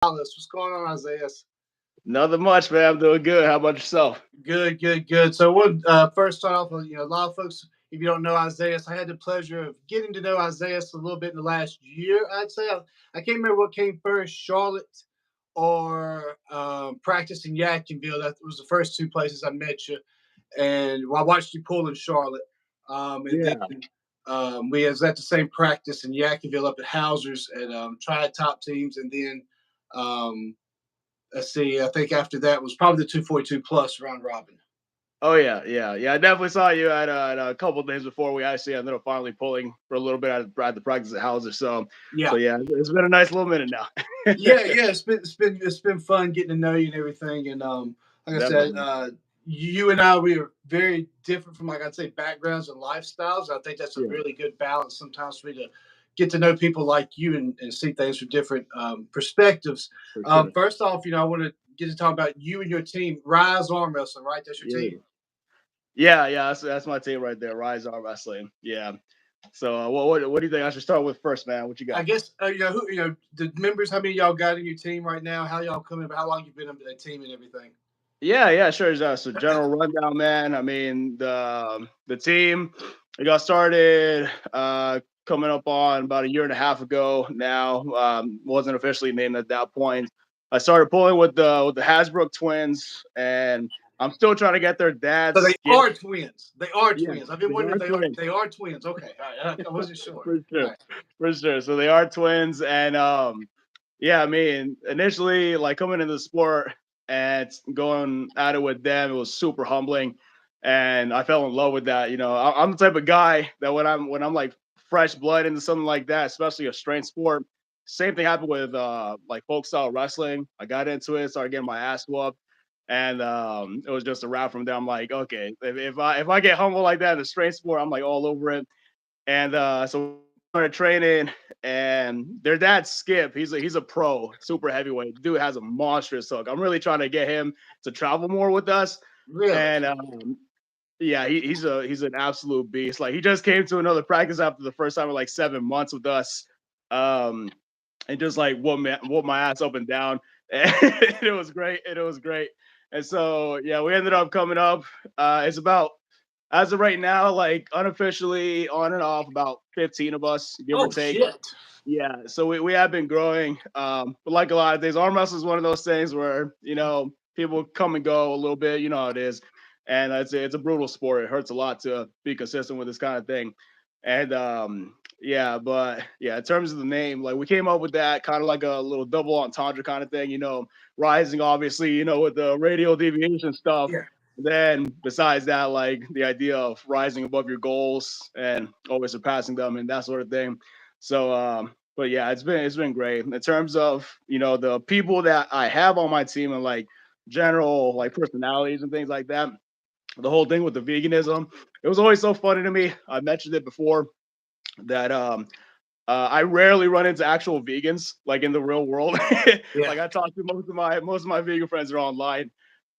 Gonzalez. What's going on, Isaias? Nothing much, man. I'm doing good. How about yourself? Good, good, good. So, what first start off with, a lot of folks, if you don't know Isaias, I had the pleasure of getting to know Isaias a little bit in the last year, I'd say. I can't remember what came first, Charlotte or practice in Yadkinville. That was the first two places I met you. And I watched you pull in Charlotte. And Yeah. then we was at the same practice in Yadkinville up at Hauser's and tried top teams. And then um, let's see. I think after that was probably the 242 plus round robin. Oh yeah. I definitely saw you at a couple of days before we actually ended up finally pulling for a little bit at the practice at Hauser. So Yeah, yeah, it's been a nice little minute now. yeah. It's been fun getting to know you and everything. And like I said, Definitely, you and I we are very different from like I'd say backgrounds and lifestyles. I think that's a yeah, really good balance sometimes for me to get to know people like you and see things from different perspectives. for sure. First off, I want to get to talk about you and your team, Rise Arm Wrestling, right? That's your Yeah, team. yeah. That's my team right there. Rise Arm Wrestling. Yeah. So what do you think I should start with first, man? What you I got? guess the members. How many of y'all got in your team right now? How y'all coming? How long you been in the team and everything? Yeah, sure. So general rundown, man. I mean, the team it got started coming up on about a year and a half ago now. Wasn't officially named at that point. I started pulling with the Hasbrook twins, and I'm still trying to get their So dad's they skip. are twins. They are Yeah, twins. I've been they wondering are if twins they are twins. Okay, all right. I wasn't sure. for All sure, right. for sure. So they are twins, and yeah. I mean, initially, like coming into the sport and going at it with them, it was super humbling, and I fell in love with that. I'm the type of guy that when I'm like fresh blood into something like that, especially a strength sport. Same thing happened with like folk style wrestling. I got into it, started getting my ass whooped, and it was just a wrap from there. I'm like, okay, if I get humble like that in a strength sport, I'm like all over it. And so we started training, and their dad Skip, he's a pro, super heavyweight. Dude has a monstrous hook. I'm really trying to get him to travel more with us. Really? And yeah, he's an absolute beast. Like he just came to another practice after the first time in like 7 months with us. Um, and just like whoop my ass up and down. And it was great. And it was great. And so yeah, we ended up coming up. It's about as of right now, like unofficially on and off, about 15 of us, give or Oh take. shit! Yeah, so we have been growing. But like a lot of things, arm wrestling is one of those things where people come and go a little bit. You know how it is, and it's a brutal sport. It hurts a lot to be consistent with this kind of thing. And yeah, but yeah, in terms of the name, like we came up with that kind of like a little double entendre kind of thing. Rising obviously, with the radial deviation stuff. Yeah. Then besides that, like the idea of rising above your goals and always surpassing them and that sort of thing. So but yeah, it's been great. In terms of, the people that I have on my team and like general like personalities and things like that, the whole thing with the veganism, it was always so funny to me. I mentioned it before that I rarely run into actual vegans like in the real world. Yeah. Like I talk to most of my vegan friends are online,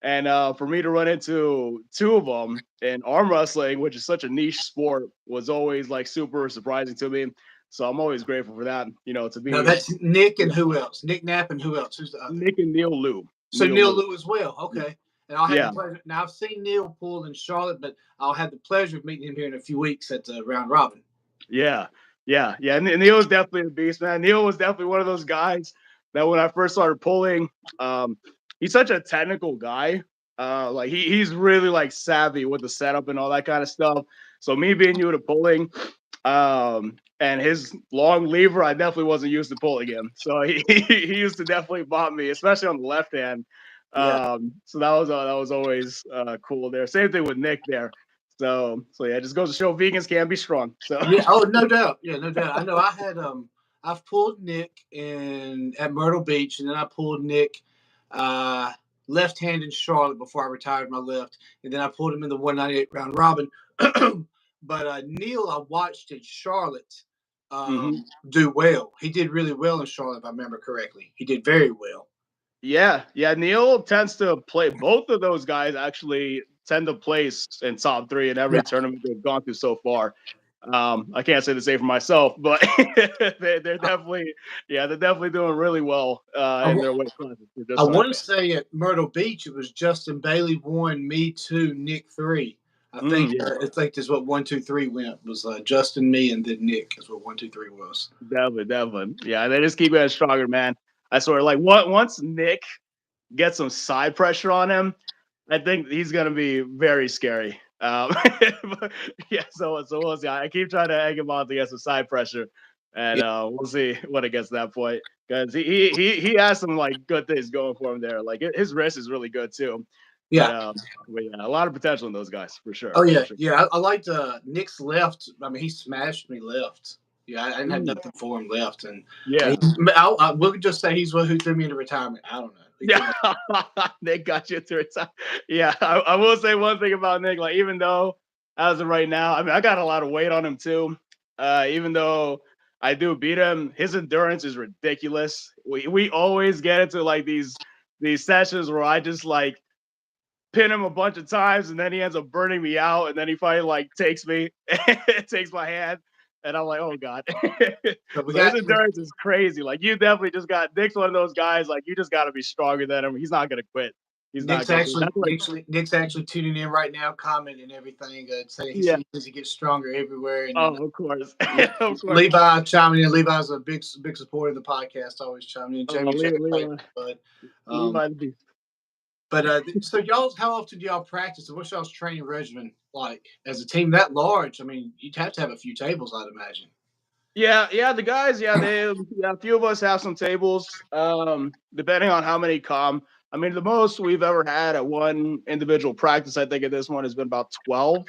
and for me to run into two of them in arm wrestling, which is such a niche sport, was always like super surprising to me. So I'm always grateful for that. To Now be that's Nick and yeah, who else? Nick Knapp and who else? Who's the other? Nick and Neil Liu. So Neil Neil Liu. Lou as well. Okay. And I'll have the Yeah, pleasure. Now I've seen Neil pull in Charlotte, but I'll have the pleasure of meeting him here in a few weeks at the round robin. yeah, yeah. And Neil was definitely a beast, man. Neil was definitely one of those guys that when I first started pulling, um, he's such a technical guy. Like he's really like savvy with the setup and all that kind of stuff. So me being new to pulling, and his long lever, I definitely wasn't used to pulling him. So he used to definitely bop me, especially on the left hand. Yeah. So that was always cool there. Same thing with Nick there. So yeah, it just goes to show vegans can be strong. So Yeah. Oh, no doubt. Yeah, no doubt. I know. I've pulled Nick in at Myrtle Beach, and then I pulled Nick uh, left hand in Charlotte before I retired my left, and then I pulled him in the 198 round robin. But Neil, I watched in Charlotte mhm. do well. He did really well in Charlotte, if I remember correctly. He did very well. Yeah. Neil tends to play. Both of those guys actually tend to place in top three in Yeah. every tournament they've gone through so far. I can't say the same for myself, but they're definitely, yeah, they're definitely doing really well I, in wa- their weight classes for I just want to starting. say at Myrtle Beach it was Justin Bailey 1, me 2, Nick 3. Yeah, I think this is what 1, 2, 3 went was Justin, me, and then Nick is what 1, 2, 3 was. definitely, definitely. Yeah, they just keep getting stronger, man. I swear, like once Nick gets some side pressure on him, I think he's gonna be very scary. But, yeah, so we'll see. I keep trying to egg him on to get some side pressure, and Yeah, we'll see when it gets to that point. Because he has some like good things going for him there. Like his wrist is really good too. But yeah. but yeah, a lot of potential in those guys for Oh sure, for yeah, sure. yeah. I liked Nick's left. I mean, he smashed me left. Yeah, I didn't have Mm, nothing for him left, and yeah, we'll just say he's who threw me into retirement. I don't know. He yeah. threw my, Nick got you through it. Yeah, I will say one thing about Nick. Like even though as of right now, I mean I got a lot of weight on him too. Even though I do beat him, his endurance is ridiculous. We always get into like these sessions where I just like pin him a bunch of times and then he ends up burning me out and then he finally like takes me, takes my hand, and I'm like, oh god. but So his endurance is crazy. Like you definitely just got Nick's one of those guys. Like you just got to be stronger than him. He's not gonna quit. He's not gonna quit. That's like Nick's actually tuning in right now, commenting everything, saying he yeah. sees he gets stronger everywhere, and Oh, of course, yeah. of course. Levi chiming in. Levi's a big supporter of the podcast. Always chiming in. Jamie, check it out, Levi, bud. Um, Levi the beast. but so y'all, how often do y'all practice, and what's y'all's training regimen like as a team that large? I mean, you'd have to have a few tables, I'd imagine. Yeah, yeah, the guys, yeah, yeah, a few of us have some tables, depending on how many come. I mean, the most we've ever had at one individual practice, I think at this one has been about 12.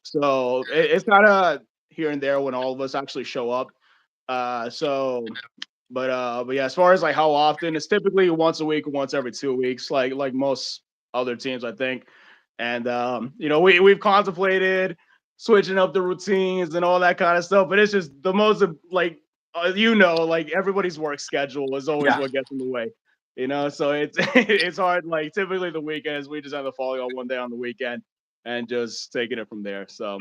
So it's kind of here and there when all of us actually show up. So, but yeah, as far as like how often, it's typically once a week or once every 2 weeks, like most other teams, I think. And we've contemplated switching up the routines and all that kind of stuff, but it's just the most like like everybody's work schedule is always Yeah. what gets in the way. So it's it's hard. Like typically the weekends we just end up falling on one day on the weekend and just taking it from there. So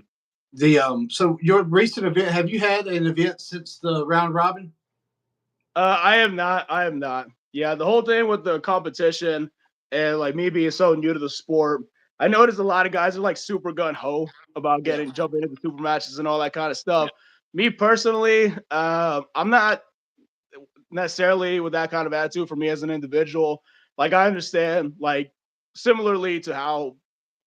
So your recent event, have you had an event since the round robin? I am not. I am not. Yeah, the whole thing with the competition and like me being so new to the sport, I noticed a lot of guys are like super gun ho about Yeah. getting jumping into super matches and all that kind of stuff. Me personally, I'm not necessarily with that kind of attitude for me as an individual. Like I understand, like similarly to how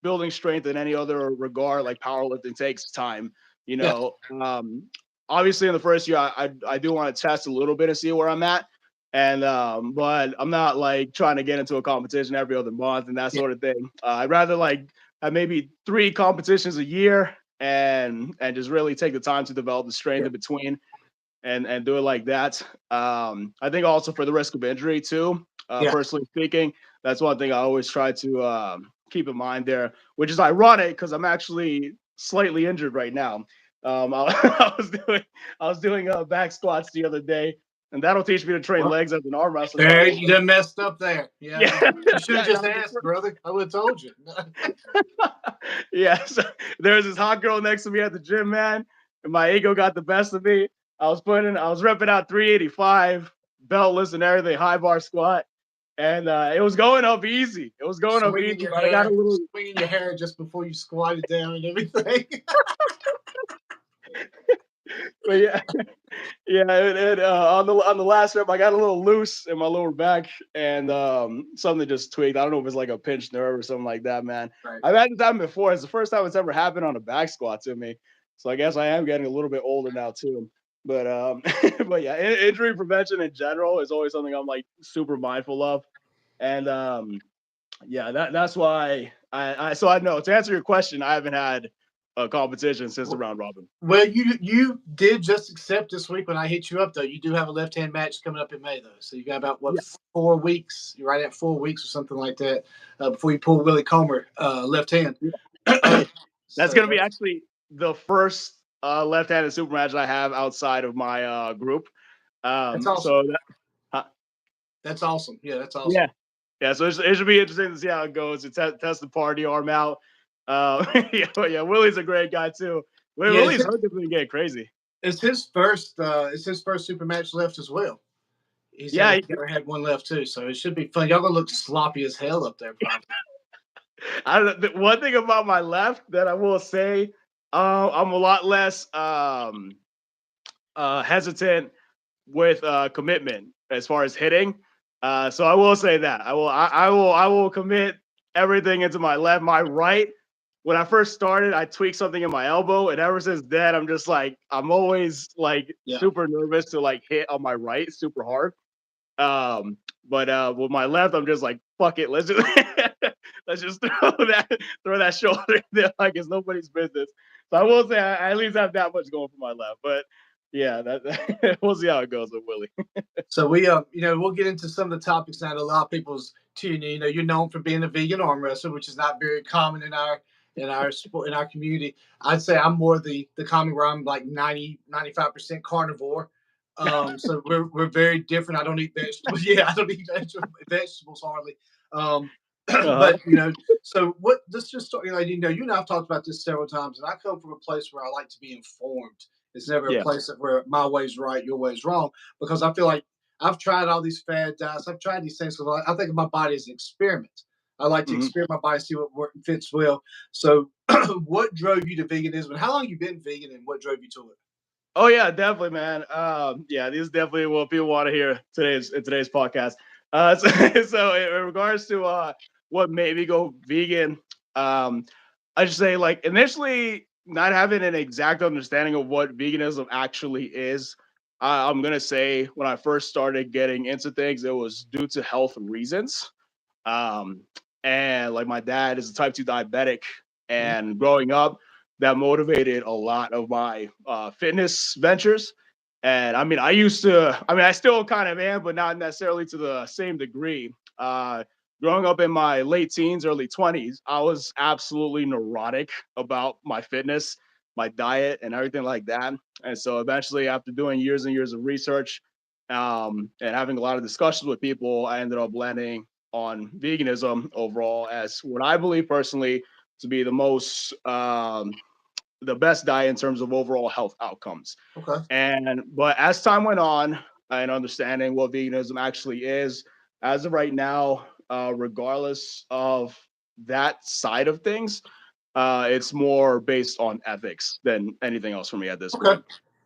building strength in any other regard, like powerlifting takes time. You Yeah. know, um, obviously in the first year, I do want to test a little bit and see where I'm at. And but I'm not like trying to get into a competition every other month and that Yeah. sort of thing. I'd rather like have maybe 3 competitions a year and just really take the time to develop the strength Yeah. in between and do it like that. I think also for the risk of injury too. Yeah. Personally speaking, that's one thing I always try to keep in mind there, which is ironic because I'm actually slightly injured right now. I, I was doing back squats the other day, and that'll teach me to train Well, legs as an arm wrestler there now. you done messed up there. Yeah. Yeah, You should have just that was asked, brother. I would have told you. yeah. So there was this hot girl next to me at the gym, man, and my ego got the best of me. I was repping out 385, beltless and everything, high bar squat, and it was going up easy. It was going up easy, but I got a little. Swinging your hair just before you squatted down and everything. But yeah, yeah. On the last rep, I got a little loose in my lower back, and something just tweaked. I don't know if it's like a pinched nerve or something like that, man. Right. I've had this happen before. It's the first time it's ever happened on a back squat to me. So I guess I am getting a little bit older now too. But but yeah, injury prevention in general is always something I'm like super mindful of, and yeah, that's why so I know to answer your question, I haven't had a competition since the round robin. Well, you did just accept this week when I hit you up though. You do have a left hand match coming up in May though, so you got about what Yeah. 4 weeks? You're right at 4 weeks or something like that before you pull Willie Comer left hand. Yeah. Oh yeah. That's So gonna be actually the first left-handed super match I have outside of my group. that's awesome. So that, That's awesome. Yeah, that's yeah, awesome. yeah. So it should be interesting to see how it goes. To test the party arm out. Yeah, Willie's a great guy too. Wait, Yeah, Willie's hurt has been getting crazy. it's his first super match left as well. He's Yeah, never had one left too, so it should be fun. Y'all gonna look sloppy as hell up there, probably. I don't know. One thing about my left that I will say, I'm a lot less hesitant with commitment as far as hitting. So I will say that I will commit everything into my left. My right, when I first started, I tweaked something in my elbow, and ever since then, I'm just like I'm always like Yeah. super nervous to like hit on my right super hard. Um, but with my left, I'm just like fuck it, let's just let's just throw that shoulder there like it's nobody's business. So I will say I at least have that much going for my left, but yeah, that we'll see how it goes with Willie. So we'll get into some of the topics now that a lot of people's tuning in. You're known for being a vegan arm wrestler, which is not very common in our sport in our community. I'd say I'm more the common where I'm like 90-95% carnivore. So we're very different. I don't eat vegetables. Yeah, I don't eat vegetables hardly. Uh-huh. But so what? Let's just start. You and I've talked about this several times, and I come from a place where I like to be informed. It's never a Yeah. place of where my way's right, your way's wrong, because I feel like I've tried all these fad diets. I've tried these things because I think of my body as an experiment. I like to Mhm. experiment my body, see what fits well. So, what drove you to veganism, and how long you been vegan, and what drove you to it? Oh yeah, definitely, man. Yeah, this is definitely what people want to hear today's podcast. So in regards to what made me go vegan, um, I should say like initially not having an exact understanding of what veganism actually is. I'm gonna say when I first started getting into things, it was due to health reasons. Um, and like my dad is a type 2 diabetic, Mhm. and growing up, that motivated a lot of my fitness ventures. And I mean, I still kind of am, but not necessarily to the same degree. Growing up in my late teens, early 20s, I was absolutely neurotic about my fitness, my diet, and everything like that. And so eventually, after doing years and years of research and having a lot of discussions with people, I ended up landing on veganism overall as what I believe personally to be the best diet in terms of overall health outcomes. Okay. But as time went on and understanding what veganism actually is, as of right now, regardless of that side of things, it's more based on ethics than anything else for me at this Okay. point.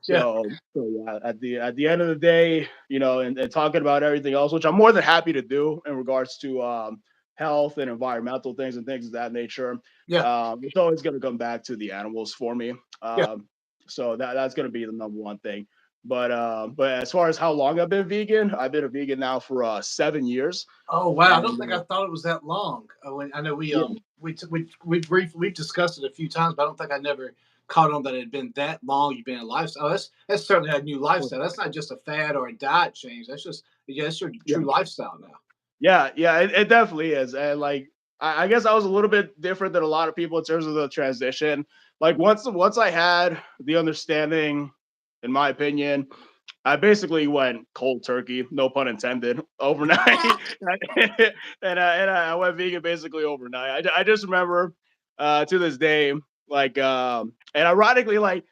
Yeah. So yeah, at the end of the day, and talking about everything else, which I'm more than happy to do in regards to health and environmental things and things of that nature. Yeah. It's always going to come back to the animals for me. Yeah. So that's going to be the number one thing. But as far as how long I've been vegan, I've been a vegan now for 7 years, Oh wow! I don't and think I thought it was that long. I know yeah, we've discussed it a few times, but I don't think I never caught on that it had been that long. You've been in lifestyle. That's certainly a new lifestyle. That's not just a fad or a diet change. That's just it's your yeah. true lifestyle now. Yeah, it definitely is. And like I guess I was a little bit different than a lot of people in terms of the transition. Like once I had the understanding, in my opinion, I basically went cold turkey, no pun intended, overnight, and I went vegan basically overnight. I just remember to this day, like, and ironically, like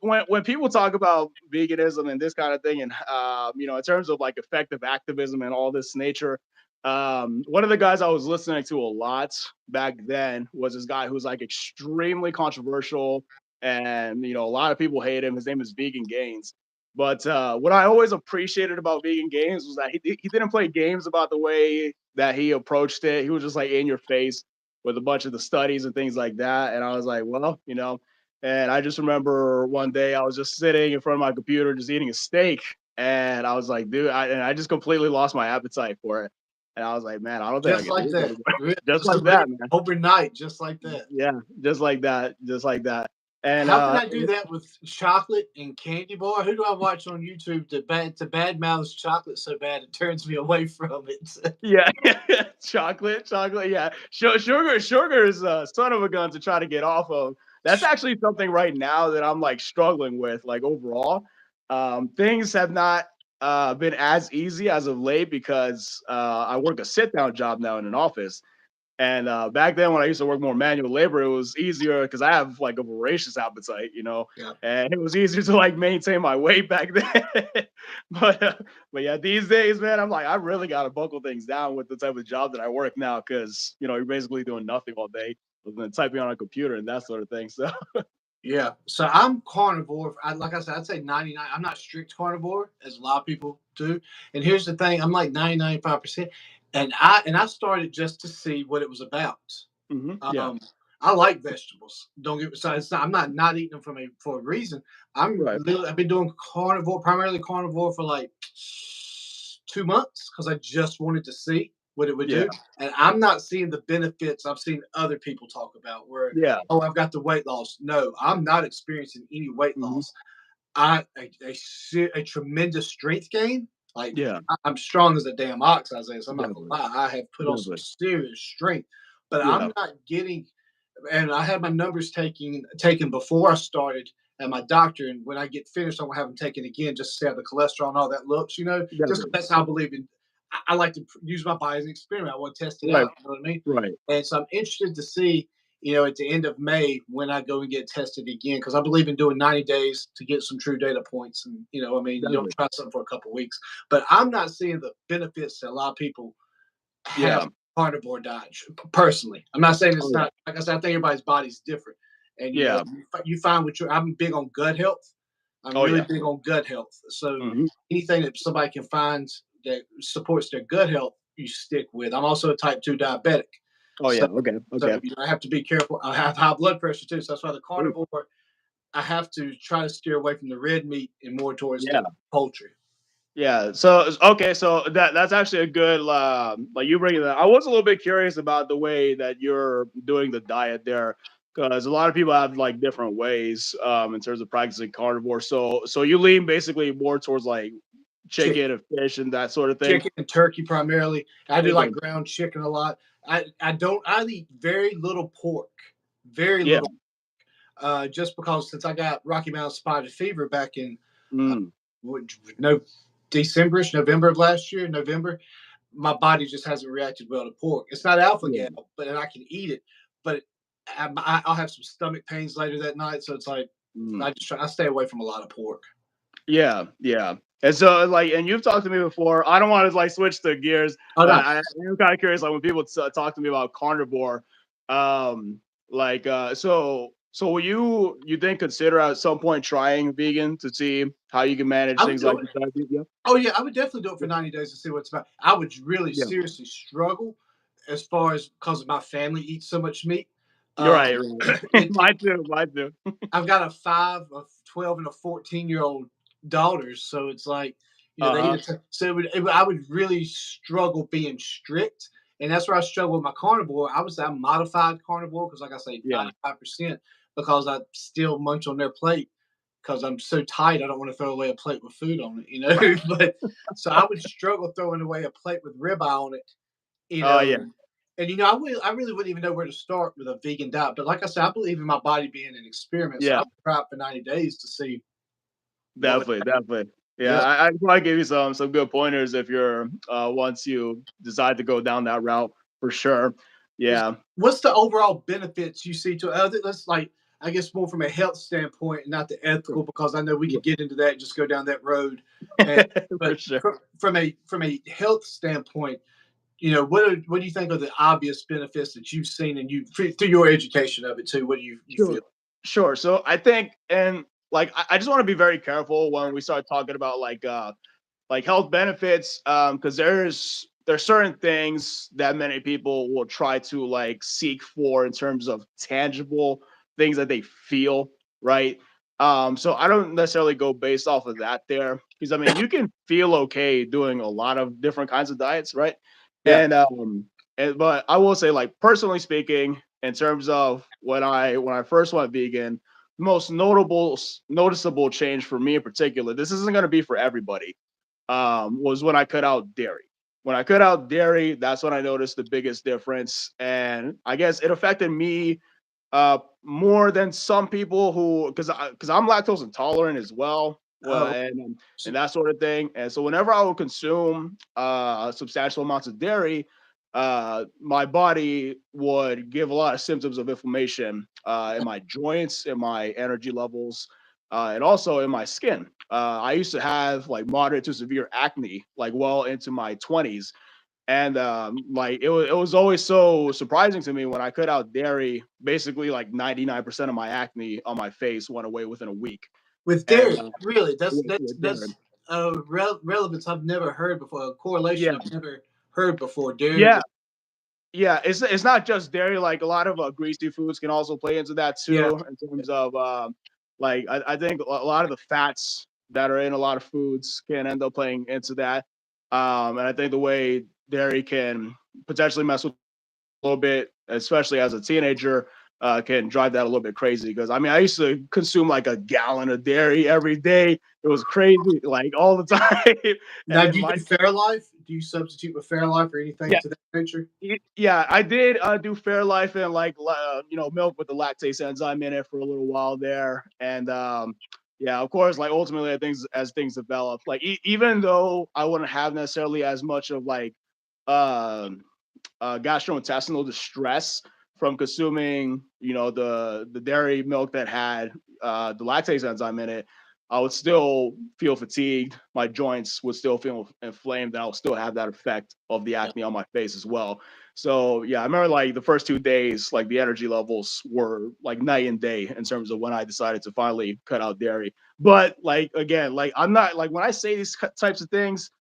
when people talk about veganism and this kind of thing, and in terms of like effective activism and all this nature, one of the guys I was listening to a lot back then was this guy who's like extremely controversial, and a lot of people hate him. His name is Vegan Gains. But what I always appreciated about Vegan Games was that he didn't play games about the way that he approached it. He was just like in your face with a bunch of the studies and things like that. And I was like, well, and I just remember one day I was just sitting in front of my computer, just eating a steak. And I was like, dude, I just completely lost my appetite for it. And I was like, man, I don't think I Just can like do this that. anymore. Really, Just just like that, man. overnight, just like that. Yeah, just like that. Just like that. And How can I do that with chocolate and candy bar? Who do I watch on YouTube to bad mouth chocolate so bad it turns me away from it? yeah, chocolate. Yeah, sugar is a son of a gun to try to get off of. That's actually something right now that I'm like struggling with. Like overall, things have not been as easy as of late because I work a sit down job now in an office, And back then, when I used to work more manual labor, it was easier because I have like a voracious appetite, Yeah. and it was easier to like maintain my weight back then. but uh, but yeah, these days, man, I'm like I really got to buckle things down with the type of job that I work now because you're basically doing nothing all day other than typing on a computer and that sort of thing. So Yeah. So I'm carnivore. Like I said, I'd say 99. I'm not strict carnivore as a lot of people do. And here's the thing: I'm like 95%. And I started just to see what it was about. yeah, Um, I like vegetables. Don't get so it's not, I'm not eating them for a reason. right, I've been doing carnivore, primarily carnivore for like 2 months because I just wanted to see what it would yeah, do. And I'm not seeing the benefits I've seen other people talk about where, yeah, oh, I've got the weight loss. No, I'm not experiencing any weight hmm loss. A tremendous strength gain. Like yeah, I'm strong as a damn ox, Isaiah. So I'm not gonna definitely, lie. I have put on some definitely, serious strength, but I'm yeah, not getting. And I had my numbers taken before I started at my doctor, and when I get finished, I'm gonna have them taken again just to see how the cholesterol and all that looks. Just 'cause definitely, that's how I believe in. I like to use my body as an experiment. I want to test it right, out. You know what I mean? right, And so I'm interested to see at the end of May when I go and get tested again, because I believe in doing 90 days to get some true data points. And, I mean, you don't definitely, try something for a couple of weeks, but I'm not seeing the benefits that a lot of people have yeah, carnivore diet personally. I'm not saying oh it's yeah, not, like I said, I think everybody's body's different. And, yeah, you find I'm big on gut health. I'm oh really yeah, big on gut health. So hmm anything that somebody can find that supports their gut health, you stick with. I'm also a type 2 diabetic. oh So yeah, okay, so okay, I have to be careful. I have high blood pressure too. So that's why the Ooh, carnivore, I have to try to steer away from the red meat and more towards yeah. the poultry. Yeah. So okay. So that's actually a good like you bringing that. I was a little bit curious about the way that you're doing the diet there, because a lot of people have like different ways in terms of practicing carnivore. So you lean basically more towards like Chicken. chicken and fish and that sort of thing. Chicken and turkey primarily. I do like Okay. ground chicken a lot. I eat very little pork. Very Yeah. little. Just because since I got Rocky Mountain spotted fever back in uh, Mm. no Decemberish, November of last year, November, my body just hasn't reacted well to pork. It's not alpha gal, Yeah. but and I can eat it, but I'll have some stomach pains later that night. So it's like Mm. I stay away from a lot of pork. Yeah. Yeah. And so like, and you've talked to me before. I don't want to like switch the gears, Oh but no, I'm kind of curious. Like when people talk to me about carnivore, um, so will you then consider at some point trying vegan to see how you can manage I would things like do the it. diabetes? Yeah, Oh yeah, I would definitely do it for 90 days to see what it's about. I would really yeah, seriously struggle as far as because my family eats so much meat. you're Um, right. Right. Mine too. Mine too. I've got a 5, a 12, and a 14-year-old daughters, so it's like they eat Uh huh. so I would really struggle being strict, and that's where I struggle with my carnivore. I would say I'm modified carnivore because, like I say, Yeah. 95% because I still munch on their plate because I'm so tight. I don't want to throw away a plate with food on it. But so I would struggle throwing away a plate with ribeye on it, you Oh know. yeah. And I really wouldn't even know where to start with a vegan diet. But like I said, I believe in my body being an experiment, so I Yeah. would try it for 90 days to see what would. Definitely. Definitely. Yeah. Yeah. I probably give you some good pointers if you're once you decide to go down that route for sure. Yeah. What's the overall benefits you see to other? Let's like, I guess more from a health standpoint, not the Sure. ethical, because I know we Yeah. could get into that and just go down that road. And For but sure. from a health standpoint, what do you think are the obvious benefits that you've seen and through your education of it too? What do you Sure. feel? Sure. So I think, and like, I just want to be very careful when we start talking about like health benefits, because there's certain things that many people will try to like seek for in terms of tangible things that they feel, right? So I don't necessarily go based off of that there, because I mean you can feel okay doing a lot of different kinds of diets, right? Yeah. And but I will say, like personally speaking, in terms of when I first went vegan, the most noticeable change for me in particular, this isn't going to be for everybody, was when I cut out dairy. When I cut out dairy, that's when I noticed the biggest difference, and I guess it affected me more than some people who, because I'm lactose intolerant as well, Oh, and that sort of thing. And so whenever I would consume substantial amounts of dairy, my body would give a lot of symptoms of inflammation in my joints, in my energy levels, and also in my skin. I used to have like moderate to severe acne, like well into my 20s. And like it was always so surprising to me when I cut out dairy. Basically, like 99% of my acne on my face went away within a week. With And dairy, really, that's that's with dairy. that's a relevance I've never heard before. A correlation Yeah, I've never heard before. Dairy. yeah, yeah. It's not just dairy. Like a lot of greasy foods can also play into that Yeah, too. In terms of like I think a lot of the fats that are in a lot of foods can end up playing into that. And I think the way dairy can potentially mess with a little bit, especially as a teenager, can drive that a little bit crazy. Because I mean, I used to consume like a gallon of dairy every day. It was crazy, like all the time. now, And do you my do Fairlife? Do you substitute with Fairlife or anything yeah, to that nature? yeah, I did do Fairlife and like milk with the lactase enzyme in it for a little while there, and yeah, of course, like ultimately, I think as things develop, like even though I wouldn't have necessarily as much of like um gastrointestinal distress from consuming, the dairy milk that had the lactase enzyme in it, I would still feel fatigued. My joints would still feel inflamed, and I would still have that effect of the Yeah, acne on my face as well. So yeah, I remember like the first 2 days, like the energy levels were like night and day in terms of when I decided to finally cut out dairy. But like again, like I'm not like when I say these types of things,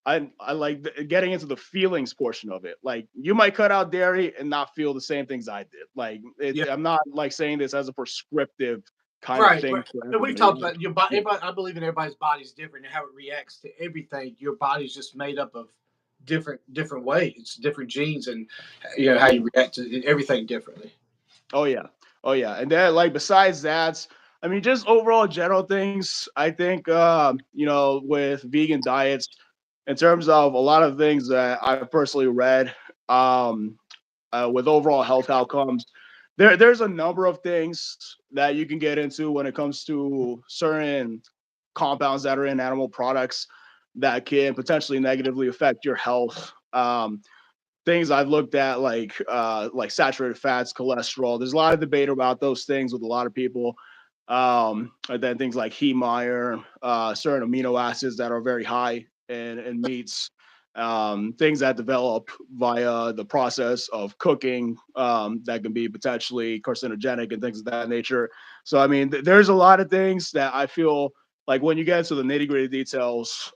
I like getting into the feelings portion of it. Like you might cut out dairy and not feel the same things I did. Like yeah. I'm not like saying this as a prescriptive kind of Right, thing right. for And we've everybody. talked about your body. Yeah, Everybody, I believe in everybody's body's different and how it reacts to everything. Your body's just made up of different ways. It's different genes, and how yeah. you react to everything differently. Oh yeah. Oh yeah. And then like besides that, I mean just overall general things, I think with vegan diets, in terms of a lot of things that I've personally read, um, with overall health outcomes, there's a number of things that you can get into when it comes to certain compounds that are in animal products that can potentially negatively affect your health. Things I've looked at like saturated fats, cholesterol. There's a lot of debate about those things with a lot of people. And then things like heme iron, certain amino acids that are very high in meats, things that develop via the process of cooking, that can be potentially carcinogenic and things of that nature. So I mean, there's a lot of things that I feel like when you get into the nitty gritty details,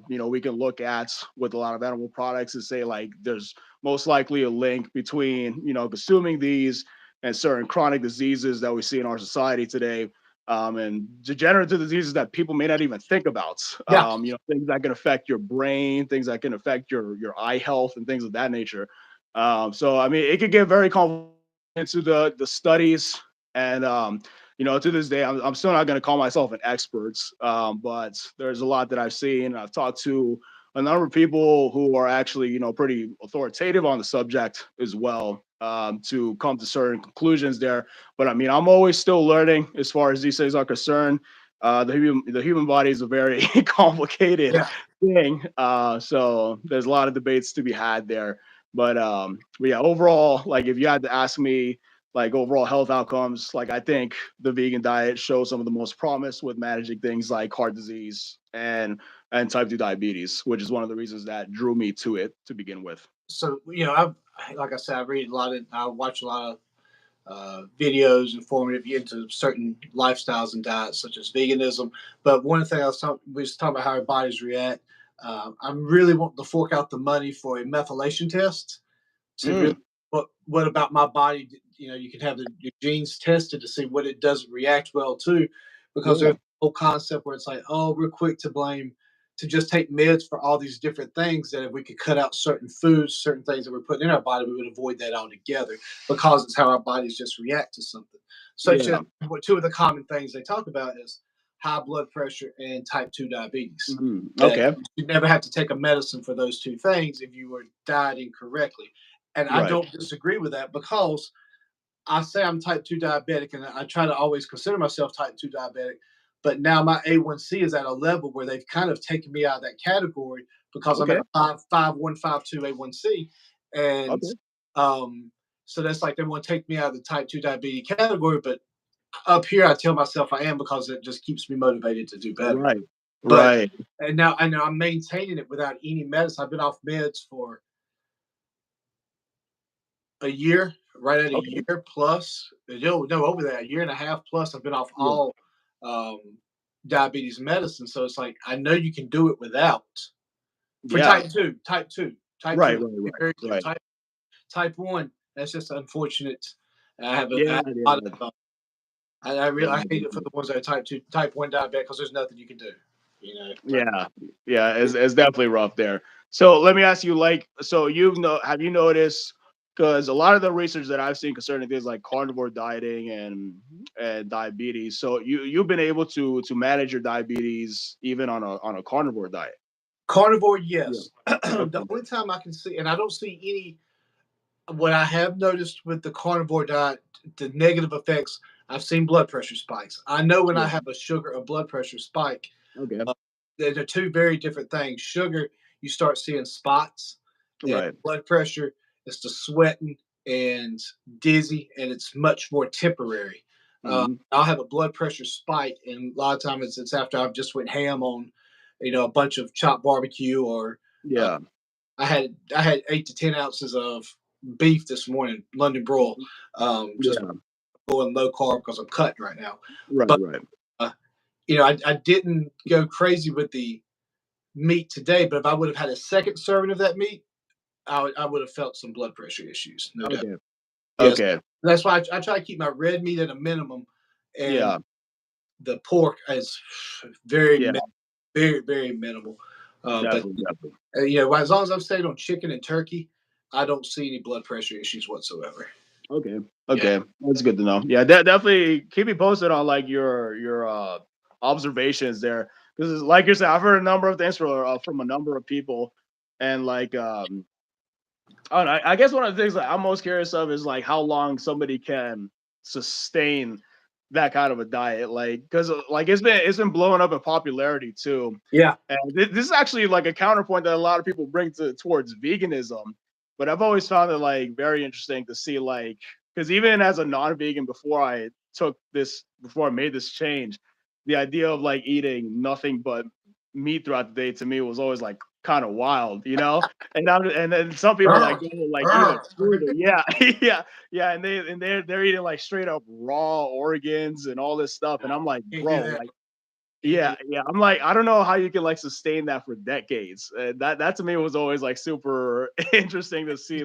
we can look at with a lot of animal products and say like there's most likely a link between consuming these and certain chronic diseases that we see in our society today, and degenerative diseases that people may not even think about. Yeah. Things that can affect your brain, things that can affect your eye health, and things of that nature. So I mean, it could get very complicated into the studies, and to this day, I'm still not going to call myself an expert, but there's a lot that I've seen. I've talked to a number of people who are actually, pretty authoritative on the subject as well, to come to certain conclusions there. But I mean, I'm always still learning as far as these things are concerned. The human body is a very complicated Yeah. thing, so there's a lot of debates to be had there. But yeah, overall, like if you had to ask me, like overall health outcomes, like I think the vegan diet shows some of the most promise with managing things like heart disease and type 2 diabetes, which is one of the reasons that drew me to it to begin with. So like I said, I read a lot of, I watch a lot of videos informative into certain lifestyles and diets such as veganism. But one thing we was talking about how our bodies react. I'm really wanting to fork out the money for a methylation test to really, Mm, what about my body. You can have your genes tested to see what it doesn't react well to, because there's yeah, a whole concept where it's like, oh, we're quick to blame, to just take meds for all these different things, that if we could cut out certain foods, certain things that we're putting in our body, we would avoid that altogether, because it's how our bodies just react to something. Such as yeah. what two of the common things they talk about is high blood pressure and type 2 diabetes. That Okay, you never have to take a medicine for those two things if you were dieting correctly. And I right. don't disagree with that, because I say I'm type 2 diabetic, and I try to always consider myself type 2 diabetic. But now my A1C is at a level where they've kind of taken me out of that category, because I'm at Okay, a 5.5152 A1C. and Okay. um, so that's like they want to take me out of the type 2 diabetes category. But up here, I tell myself I am because it just keeps me motivated to do better. Right. But Right. and now I know I'm maintaining it without any medicine. I've been off meds for a year, right at a Okay. year plus. No, over that, a year and a half plus. I've been off Yeah. all um, diabetes medicine, so it's like I know you can do it without. For Yeah. type two. Right. Let's Right. be Right. very clear. Right. Type one. That's just unfortunate. I Yeah. have a lot Yeah. of. Yeah. I hate it for the ones that are type one diabetic because there's nothing you can do. You know, but Yeah, yeah, it's definitely rough there. So let me ask you, like, so have you noticed? Because a lot of the research that I've seen concerning things like carnivore dieting and diabetes, so you've been able to manage your diabetes even on a carnivore diet. carnivore, Yeah. yes. The Okay. only time I can see, and I don't see any. What I have noticed with the carnivore diet, the negative effects. I've seen blood pressure spikes. I know when I Yeah. have a sugar or blood pressure spike, Okay. uh, they're two very different things. Sugar, you start seeing spots, and Right. blood pressure, it's the sweating and dizzy, and it's much more temporary. Hmm. I'll have a blood pressure spike, and a lot of times it's after I've just went ham on, a bunch of chopped barbecue, or uh, Yeah. I had 8 to 10 ounces of beef this morning, London broil, just Yeah. going low carb because I'm cutting right now. Right. But Right. uh, I didn't go crazy with the meat today, but if I would have had a second serving of that meat, I would have felt some blood pressure issues, no doubt. Okay. Yes, Okay. that's why I try to keep my red meat at a minimum, and Yeah. the pork is very, Yeah. very, very minimal. But Definitely. Definitely. as long as I've stayed on chicken and turkey, I don't see any blood pressure issues whatsoever. Okay. Yeah, Okay. That's good to know. Yeah, definitely keep me posted on like your observations there because like you said, I've heard a number of things from a number of people, and like I don't know, I guess one of the things that I'm most curious of is like how long somebody can sustain that kind of a diet, like because like it's been blowing up in popularity too, yeah, and this is actually like a counterpoint that a lot of people bring towards veganism. But I've always found it like very interesting to see like because even as a non-vegan before I made this change, the idea of like eating nothing but meat throughout the day to me was always like kind of wild, you know. And then some people like go like even further, yeah, yeah, yeah, and they're eating like straight up raw organs and all this stuff, and I'm like, can't do bro, that. like Can't do yeah, yeah. I'm like, I don't know how you can like sustain that for decades. That to me was always like super interesting to see.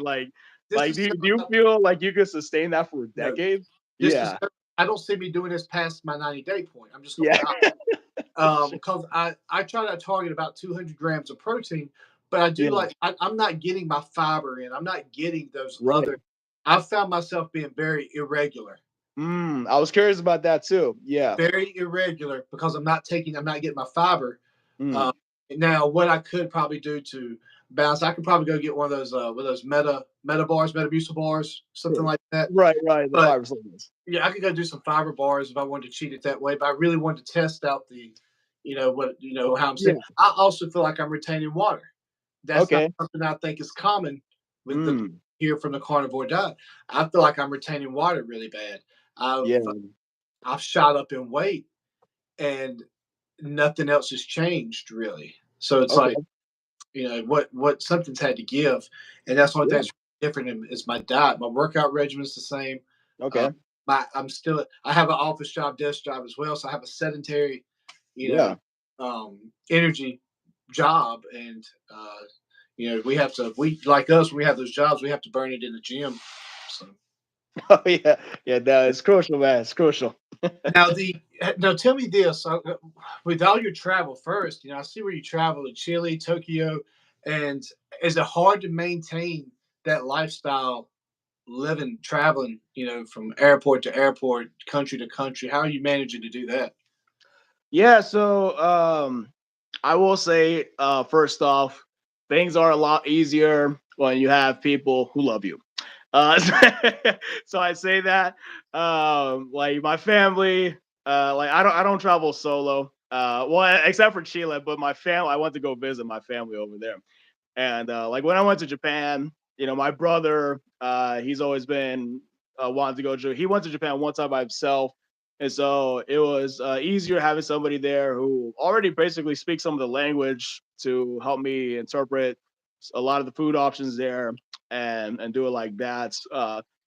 this. Is Do you feel like you could sustain that for no. decades? This is. Yeah, I don't see me doing this past my 90-day point. I'm just gonna yeah, be because I try to target about 200 grams of protein, but I do yeah. like I'm not getting my fiber in. I'm not getting those Right. other. I've found myself being very irregular, I was curious about that too. Yeah. because I'm not getting my fiber. Mm. Uh, Now, what I could probably do to balance, I could probably go get one of those meta bars, Metamucil bars, something Sure. like that. Right. Right. The But fiber supplements. yeah, I could go do some fiber bars if I wanted to cheat it that way. But I really wanted to test out how I'm saying. Yeah. I also feel like I'm retaining water. That's not Okay. something I think is common with the Mm. here from the carnivore diet. I feel like I'm retaining water really bad. I've Yeah. I've shot up in weight and nothing else has changed really. So it's Okay. like what something's had to give, and that's one thing Yeah. that's different is my diet. My workout regimen is the same. Uh, Okay. I have an office job, desk job as well, so I have a sedentary, you know, Yeah. energy job, and we like us when we have those jobs, we have to burn it in the gym. So Oh yeah. Yeah. That is crucial, man. It's crucial. now tell me this, with all your travel first, I see where you travel to Chile, Tokyo, and is it hard to maintain that lifestyle living, traveling, from airport to airport, country to country? How are you managing to do that? Yeah. So I will say, first off, things are a lot easier when you have people who love you. Uh, so I say that, like my family, like I don't travel solo. Well, except for Chile, but my family, I went to go visit my family over there, and like when I went to Japan. my brother, he's always been wanting to go to. He went to Japan one time by himself, and so it was easier having somebody there who already basically speaks some of the language to help me interpret a lot of the food options there and do it like that.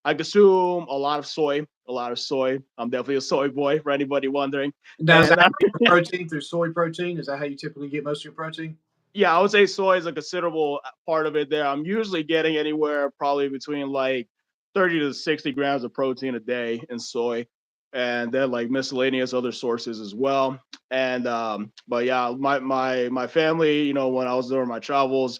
I consume a lot of soy, a lot of soy. I'm definitely a soy boy for anybody wondering. Now, is And that protein through soy protein? Is that how you typically get most of your protein? yeah, I would say soy is a considerable part of it there. I'm usually getting anywhere probably between like 30 to 60 grams of protein a day in soy, and then like miscellaneous other sources as well. And but yeah, my family, when I was doing my travels,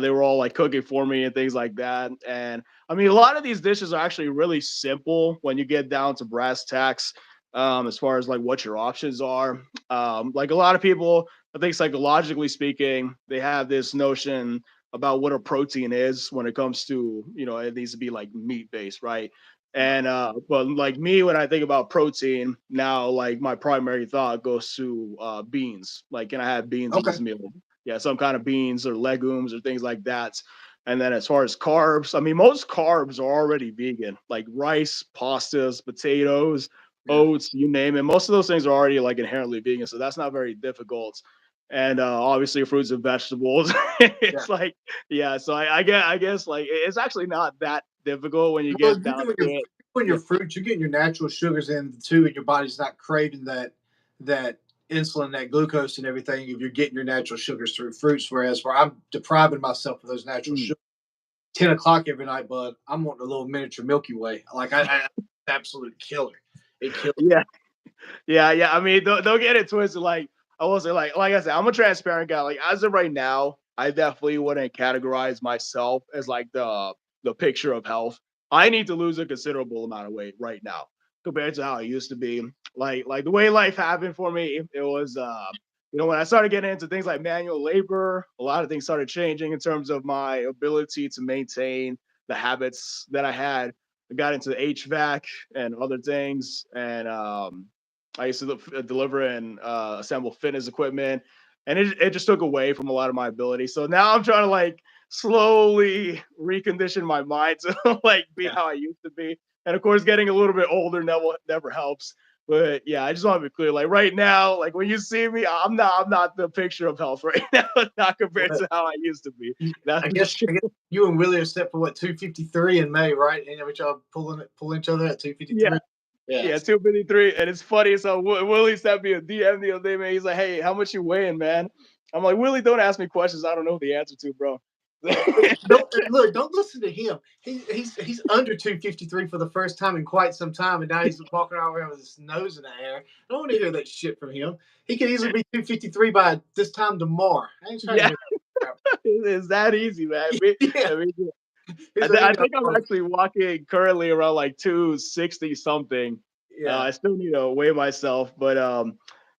they were all like cooking for me and things like that. And I mean, a lot of these dishes are actually really simple when you get down to brass tacks. As far as like what your options are, like a lot of people, I think psychologically speaking, they have this notion about what a protein is when it comes to, it needs to be like meat based, right? Right. And but like me, when I think about protein now, like my primary thought goes to beans. Like, can I have beans in Okay. this meal? Yeah, some kind of beans or legumes or things like that. And then as far as carbs, I mean, most carbs are already vegan, like rice, pastas, potatoes, Yeah. oats, you name it. Most of those things are already like inherently vegan, so that's not very difficult. And obviously fruits and vegetables. Yeah. It's like, yeah. So I guess like it's actually not that difficult when you Well, get you're down doing to your it. doing Yeah. your fruits. You're getting your natural sugars in too, and your body's not craving that insulin, that glucose, and everything. If you're getting your natural sugars through fruits, whereas where I'm depriving myself of those natural Mm. sugars, 10 o'clock every night, bud, I'm wanting a little miniature Milky Way. Like I absolute killer. It kills. Yeah. Yeah, yeah. I mean, don't get it twisted. Like I will say, like I said, I'm a transparent guy. Like as of right now, I definitely wouldn't categorize myself as like the picture of health. I need to lose a considerable amount of weight right now compared to how I used to be. Like the way life happened for me, it was when I started getting into things like manual labor, a lot of things started changing in terms of my ability to maintain the habits that I had. I got into HVAC and other things, and I used to deliver and assemble fitness equipment, and it just took away from a lot of my ability. So now I'm trying to like slowly recondition my mind to like be Yeah. how I used to be. And of course, getting a little bit older never helps. But yeah, I just want to be clear. Like right now, like when you see me, I'm not the picture of health right now, not compared Well, to how I used to be. That's I for guess, sure. I guess you and Willie are set for what 253 in May, right? And which y'all pulling each other at Yeah. 253. Yeah. Yeah, 253. And it's funny. So Willie sent me a DM the other day, man. He's like, "Hey, how much you weighing, man?" I'm like, "Willie, don't ask me questions I don't know the answer to, bro." Don't look. Don't listen to him. He's under 253 for the first time in quite some time, and now he's walking around with his nose in the air. I don't want to hear that shit from him. He could easily be 253 by this time tomorrow. I ain't trying to Yeah, hear that it's that easy, man. crap. Yeah. I mean, Here's an I email. think I'm actually walking currently around like 260 something. Yeah. I still need to weigh myself, but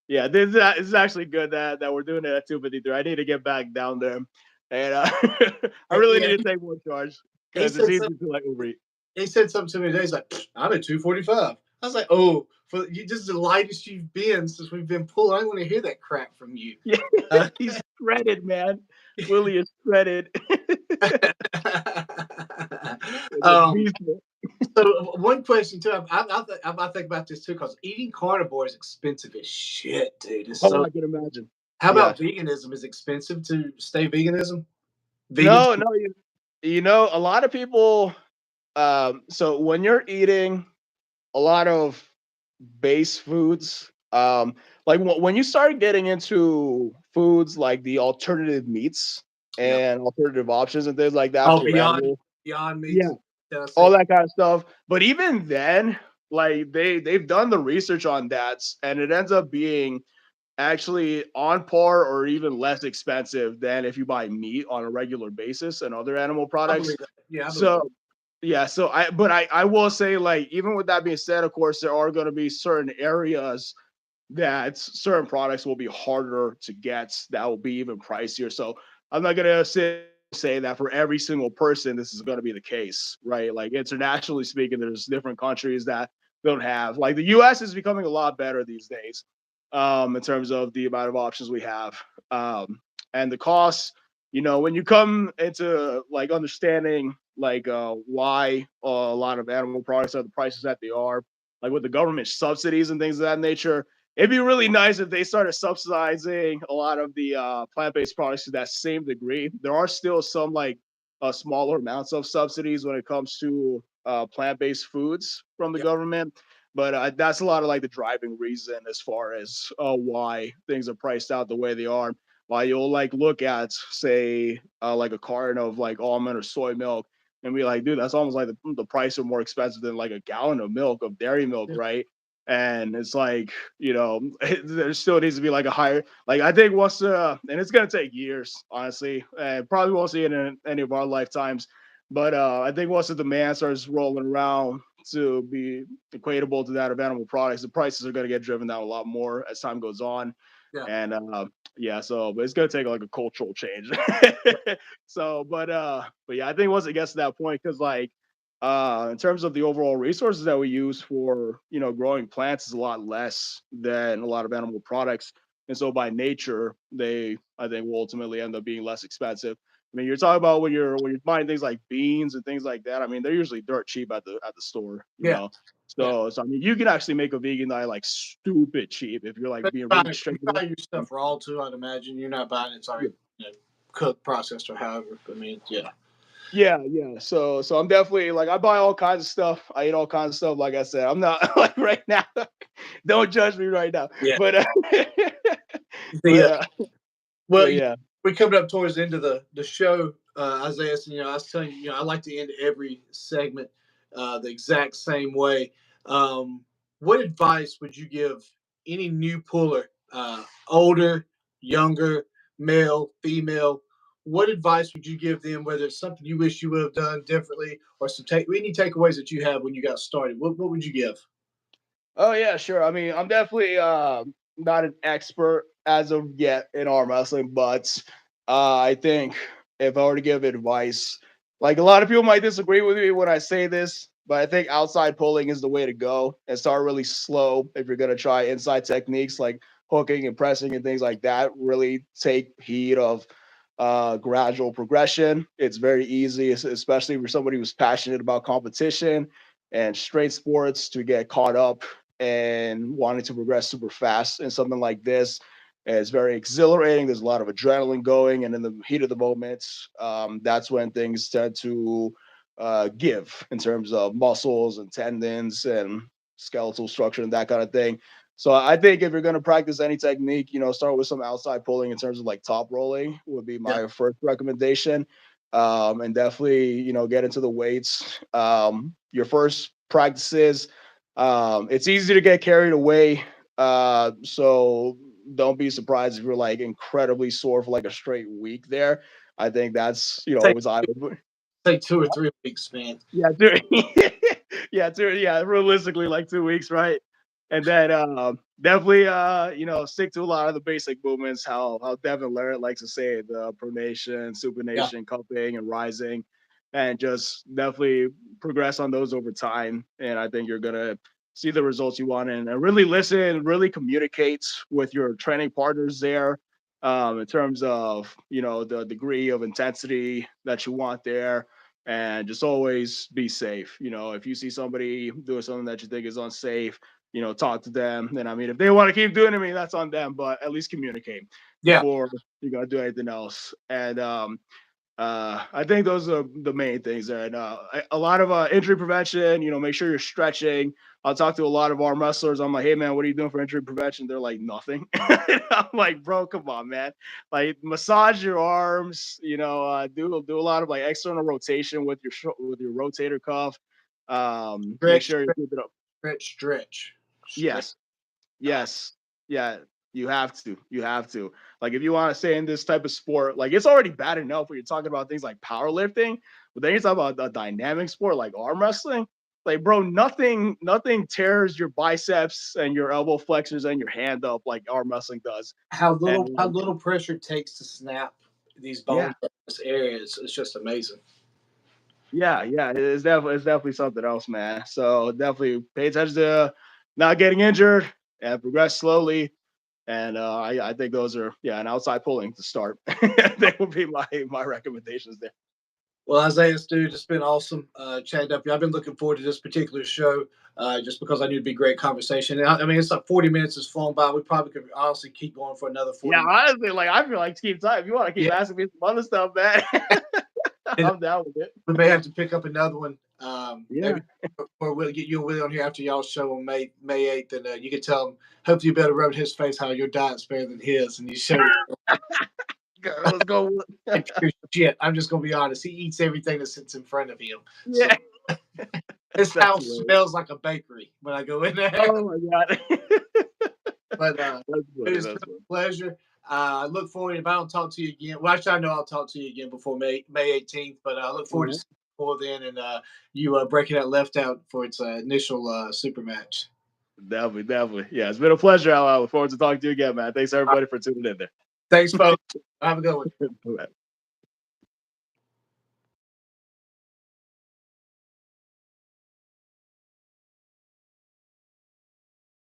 yeah, this is actually good that we're doing it at 253. I need to get back down there, and I really Yeah. need to take more charge He because it's said easy something. to like overeat. He said something to me today. He's like, "I'm at 245." I was like, "Oh, for you, this is the lightest you've been since we've been pulling. I don't want to hear that crap from you." Yeah, Uh, he's shredded, man. Willie is shredded. The um, beast. so one question too, I think about this too, because eating carnivore is expensive as shit, dude. It's Oh, so. I can imagine. How Yeah. about veganism? Is expensive to stay veganism? Vegan? No, no, a lot of people. So when you're eating a lot of base foods, like when you start getting into foods like the alternative meats Yeah. and alternative options and things like that Oh, for your animal, beyond yeah, meats. Did I all say? that kind of stuff. But even then, like they've done the research on that, and it ends up being actually on par or even less expensive than if you buy meat on a regular basis and other animal I products. believe that. Yeah, I believe that. So yeah, so I will say, like, even with that being said, of course there are going to be certain areas that certain products will be harder to get, that will be even pricier. So I'm not gonna say that for every single person this is gonna be the case, right? Like internationally speaking, there's different countries that don't have, like the US is becoming a lot better these days, in terms of the amount of options we have. Um, and the costs, when you come into like understanding like why a lot of animal products are the prices that they are, like with the government subsidies and things of that nature. It'd be really nice if they started subsidizing a lot of the plant-based products to that same degree. There are still some like smaller amounts of subsidies when it comes to plant-based foods from the Yeah, government, but that's a lot of like the driving reason as far as why things are priced out the way they are. Why you'll like look at say like a carton of like almond or soy milk and be like, dude, that's almost like the price are more expensive than like a gallon of milk of dairy milk, yeah, right? And it's like, there still needs to be like a higher, like I think once, and it's gonna take years, honestly, and probably won't see it in any of our lifetimes. But I think once the demand starts rolling around to be equatable to that of animal products, the prices are going to get driven down a lot more as time goes on. yeah, And yeah, so but it's going to take like a cultural change. So, but yeah, I think once it gets to that point, because like in terms of the overall resources that we use for growing plants is a lot less than a lot of animal products, and so by nature they I think will ultimately end up being less expensive. I mean, you're talking about when you're buying things like beans and things like that. I mean, they're usually dirt cheap at the store, you yeah, know. yeah. So I mean, you can actually make a vegan diet like stupid cheap if you're like But being really you strict with buy it. your stuff raw too. I'd imagine you're not buying it's Yeah, already cooked, processed, or however. I mean, yeah, yeah. So I'm definitely like I buy all kinds of stuff. I eat all kinds of stuff. Like I said, I'm not like right now. Don't judge me right now. yeah. But The but well, but yeah. we coming up towards the end of the show, Isaiah. And, I was telling you, I like to end every segment the exact same way. Um, what advice would you give any new puller, older, younger, male, female? What advice would you give them? Whether it's something you wish you would have done differently, or any takeaways that you have when you got started, what would you give? Oh yeah, sure. I mean, I'm definitely not an expert as of yet in arm wrestling, but I think if I were to give advice, like a lot of people might disagree with me when I say this, but I think outside pulling is the way to go and start really slow if you're gonna try inside techniques like hooking and pressing and things like that. Really take heed of gradual progression. It's very easy, especially for somebody who's passionate about competition and straight sports, to get caught up and wanting to progress super fast. And something like this is very exhilarating. There's a lot of adrenaline going, and in the heat of the moment, that's when things tend to give in terms of muscles and tendons and skeletal structure and that kind of thing. So I think if you're going to practice any technique, start with some outside pulling in terms of like top rolling would be Yeah, my first recommendation. And definitely, get into the weights. Your first practices, it's easy to get carried away. So don't be surprised if you're like incredibly sore for like a straight week there. I think that's, take was I would, take 2 or 3 weeks, man. yeah, yeah, realistically like 2 weeks, right? And then definitely stick to a lot of the basic movements, how Devin Larrett likes to say, the pronation, Yeah, supination, cupping, and rising, and just definitely progress on those over time. And I think you're gonna see the results you want, and really listen, really communicate with your training partners there, in terms of the degree of intensity that you want there, and just always be safe. If you see somebody doing something that you think is unsafe, talk to them. And I mean, if they want to keep doing it, I mean, that's on them, but at least communicate yeah, before you're gonna do anything else. And I think those are the main things there. And a lot of injury prevention, make sure you're stretching. I'll talk to a lot of arm wrestlers. I'm like, hey man, what are you doing for injury prevention? They're like, nothing. I'm like, bro, come on, man. Like, massage your arms. Do a lot of like external rotation with your rotator cuff. Make stretch, sure you keep it up. stretch. Yes, yes, yeah. You have to. You have to. Like, if you want to stay in this type of sport, like it's already bad enough when you're talking about things like powerlifting, but then you're talking about a dynamic sport like arm wrestling. Like, bro, nothing tears your biceps and your elbow flexors and your hand up like arm wrestling does. How And little pressure it takes to snap these yeah, bones in this area is just amazing. yeah, it's definitely something else, man. So definitely pay attention to not getting injured and progress slowly. And I think those are, yeah, an outside pulling to start. They would be my recommendations there. Well, Isaias, dude, it's been awesome chatting up. I've been looking forward to this particular show just because I knew it'd be great conversation. And I mean, it's like 40 minutes has flown by. We probably could honestly keep going for another 40 Yeah, minutes. honestly, like I feel like to keep time. If you want to keep Yeah. asking me some other stuff, man, And I'm down with it. we may have to pick up another one. Yeah, Maybe or we'll get you and Willie on here after y'all show on May 8th. And you can tell him, hopefully, you better rub in his face how your diet's better than his. And you show let's go. shit. I'm just going to be honest. He eats everything that sits in front of him. So Yeah, his that's house hilarious. smells like a bakery when I go in there. Oh my god, But that's funny. it's been That's funny. a pleasure. I look forward. If I don't talk to you again, well, actually, I know I'll talk to you again before May 18th. But I look forward to Mhm. seeing you before then, and you breaking that left out for its initial super match. Definitely, definitely. Yeah, it's been a pleasure. I look forward to talking to you again, man. Thanks everybody for tuning in there. Thanks, folks. Have a good one.